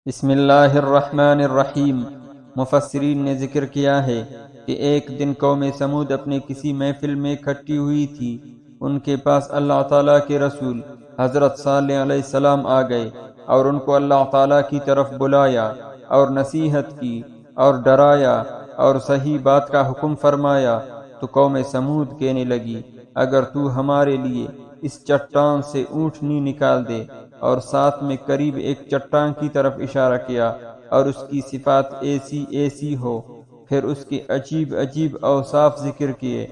بسم اللہ الرحمن الرحیم۔ مفسرین نے ذکر کیا ہے کہ ایک دن قوم سمود اپنے کسی محفل میں اکٹھی ہوئی تھی۔ ان کے پاس اللہ تعالیٰ کے رسول حضرت صالح علیہ السلام آ گئے اور ان کو اللہ تعالیٰ کی طرف بلایا اور نصیحت کی اور ڈرایا اور صحیح بات کا حکم فرمایا۔ تو قوم سمود کہنے لگی، اگر تو ہمارے لیے اس چٹان سے اونٹنی نکال دے، اور ساتھ میں قریب ایک چٹان کی طرف اشارہ کیا اور اس کی صفات ایسی ہو، پھر اس کے عجیب عجیب اوصاف ذکر کیے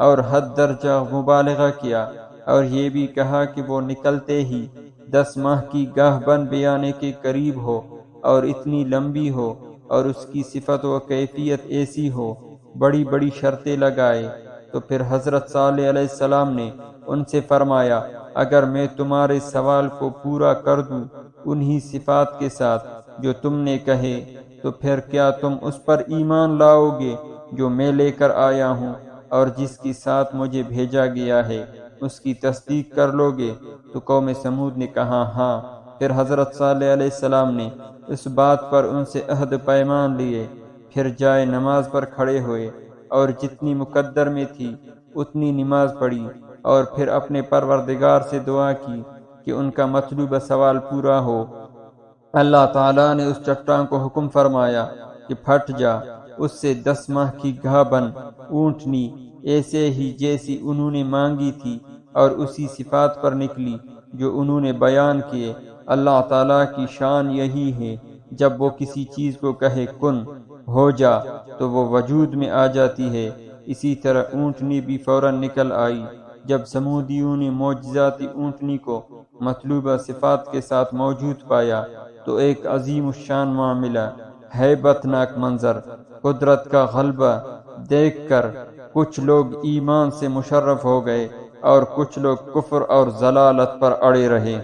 اور حد درجہ مبالغہ کیا، اور یہ بھی کہا کہ وہ نکلتے ہی 10 ماہ کی گاہ بن بیانے کے قریب ہو اور اتنی لمبی ہو، اور اس کی صفت و کیفیت ایسی ہو، بڑی بڑی شرطیں لگائے۔ تو پھر حضرت صالح علیہ السلام نے ان سے فرمایا، اگر میں تمہارے سوال کو پورا کر دوں انہی صفات کے ساتھ جو تم نے کہے، تو پھر کیا تم اس پر ایمان لاؤ گے جو میں لے کر آیا ہوں، اور جس کی ساتھ مجھے بھیجا گیا ہے اس کی تصدیق کر لو گے؟ تو قوم سمود نے کہا ہاں۔ پھر حضرت صالح علیہ السلام نے اس بات پر ان سے عہد پیمان لیے، پھر جائے نماز پر کھڑے ہوئے اور جتنی مقدر میں تھی اتنی نماز پڑھی، اور پھر اپنے پروردگار سے دعا کی کہ ان کا مطلوبہ سوال پورا ہو۔ اللہ تعالیٰ نے اس چٹان کو حکم فرمایا کہ پھٹ جا، اس سے 10 ماہ کی گاہ بن اونٹنی ایسے ہی جیسی انہوں نے مانگی تھی اور اسی صفات پر نکلی جو انہوں نے بیان کیے۔ اللہ تعالیٰ کی شان یہی ہے، جب وہ کسی چیز کو کہے کن ہو جا تو وہ وجود میں آ جاتی ہے۔ اسی طرح اونٹنی بھی فوراً نکل آئی۔ جب سمودیوں نے معجزاتی اونٹنی کو مطلوبہ صفات کے ساتھ موجود پایا تو ایک عظیم الشان معاملہ، ہیبت ناک منظر، قدرت کا غلبہ دیکھ کر کچھ لوگ ایمان سے مشرف ہو گئے اور کچھ لوگ کفر اور ضلالت پر اڑے رہے۔